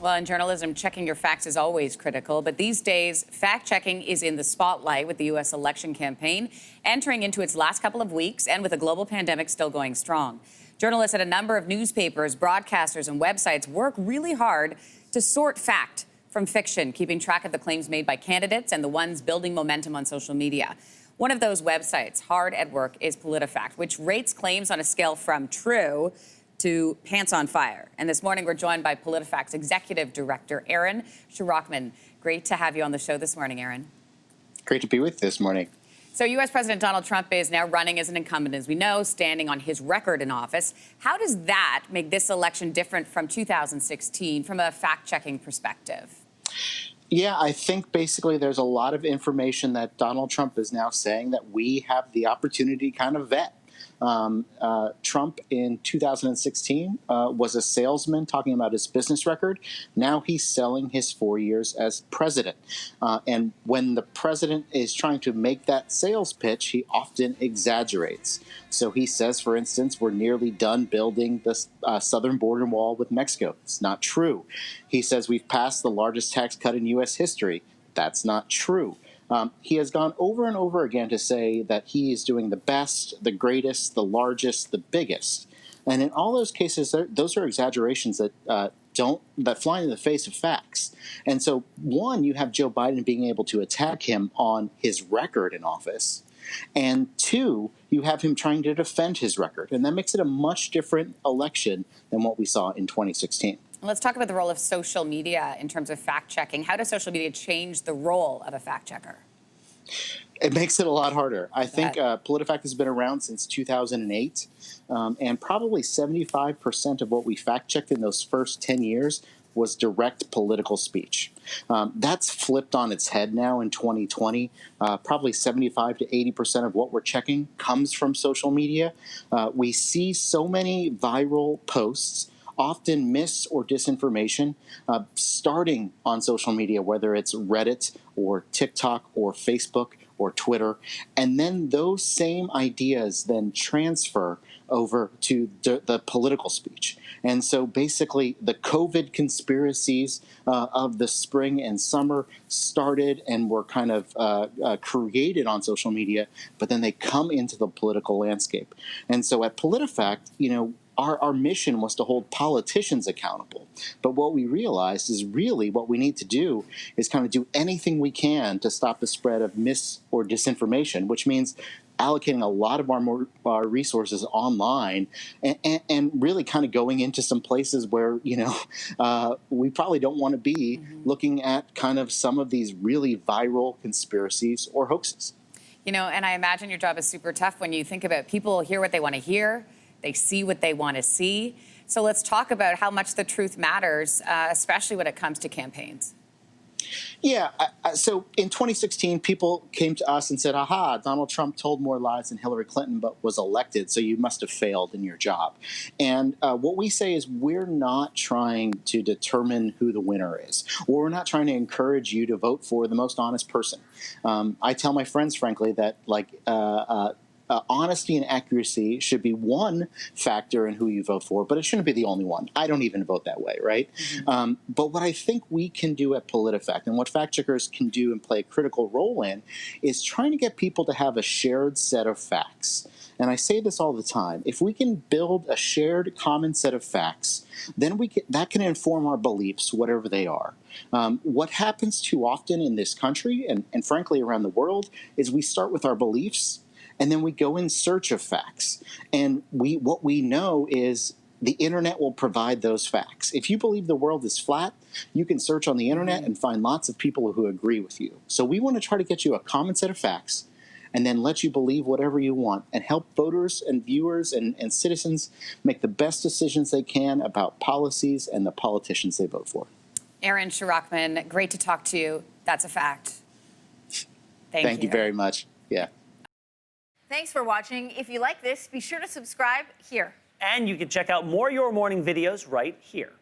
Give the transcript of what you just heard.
Well, in journalism, checking your facts is always critical, but these days, fact-checking is in the spotlight with the U.S. election campaign entering into its last couple of weeks and with a global pandemic still going strong. Journalists at a number of newspapers, broadcasters, and websites work really hard to sort fact from fiction, keeping track of the claims made by candidates and the ones building momentum on social media. One of those websites hard at work is PolitiFact, which rates claims on a scale from true to pants on fire. And this morning, we're joined by PolitiFact's executive director, Aaron Shirachman. Great to have you on the show this morning, Aaron. Great to be with you this morning. So U.S. President Donald Trump is now running as an incumbent, as we know, standing on his record in office. How does that make this election different from 2016 from a fact-checking perspective? Yeah, I think basically there's a lot of information that Donald Trump is now saying that we have the opportunity to kind of vet. Trump in 2016 was a salesman talking about his business record. Now he's selling his 4 years as president. And when the president is trying to make that sales pitch, he often exaggerates. So he says, for instance, we're nearly done building the southern border wall with Mexico. It's not true. He says we've passed the largest tax cut in U.S. history. That's not true. He has gone over and over again to say that he is doing the best, the greatest, the largest, the biggest. And in all those cases, those are exaggerations that fly in the face of facts. And so, one, you have Joe Biden being able to attack him on his record in office. And two, you have him trying to defend his record. And that makes it a much different election than what we saw in 2016. Let's talk about the role of social media in terms of fact-checking. How does social media change the role of a fact-checker? It makes it a lot harder. I think PolitiFact has been around since 2008, and probably 75% of what we fact-checked in those first 10 years was direct political speech. That's flipped on its head now in 2020. Probably 75 to 80% of what we're checking comes from social media. We see so many viral posts, often mis or disinformation, starting on social media, whether it's Reddit or TikTok or Facebook or Twitter. And then those same ideas then transfer over to the political speech. And so basically the COVID conspiracies of the spring and summer started and were kind of created on social media, but then they come into the political landscape. And so at PolitiFact, our mission was to hold politicians accountable. But what we realized is really what we need to do is kind of do anything we can to stop the spread of mis or disinformation, which means allocating a lot of our resources online and really kind of going into some places where, we probably don't want to be looking at kind of some of these really viral conspiracies or hoaxes. And I imagine your job is super tough when you think about people hear what they want to hear. They see what they want to see. So let's talk about how much the truth matters, especially when it comes to campaigns. Yeah. So in 2016, people came to us and said, aha, Donald Trump told more lies than Hillary Clinton, but was elected. So you must have failed in your job. And what we say is we're not trying to determine who the winner is, or we're not trying to encourage you to vote for the most honest person. I tell my friends, frankly, that honesty and accuracy should be one factor in who you vote for, but it shouldn't be the only one. I don't even vote that way, right? But what I think we can do at PolitiFact and what fact checkers can do and play a critical role in is trying to get people to have a shared set of facts. And I say this all the time. If we can build a shared common set of facts, then that can inform our beliefs, whatever they are. What happens too often in this country and frankly around the world is we start with our beliefs and then we go in search of facts. And what we know is the internet will provide those facts. If you believe the world is flat, you can search on the internet and find lots of people who agree with you. So we want to try to get you a common set of facts and then let you believe whatever you want and help voters and viewers and citizens make the best decisions they can about policies and the politicians they vote for. Aaron Shirachman, great to talk to you. That's a fact. Thank you very much. Yeah. Thanks for watching. If you like this, be sure to subscribe here. And you can check out more Your Morning videos right here.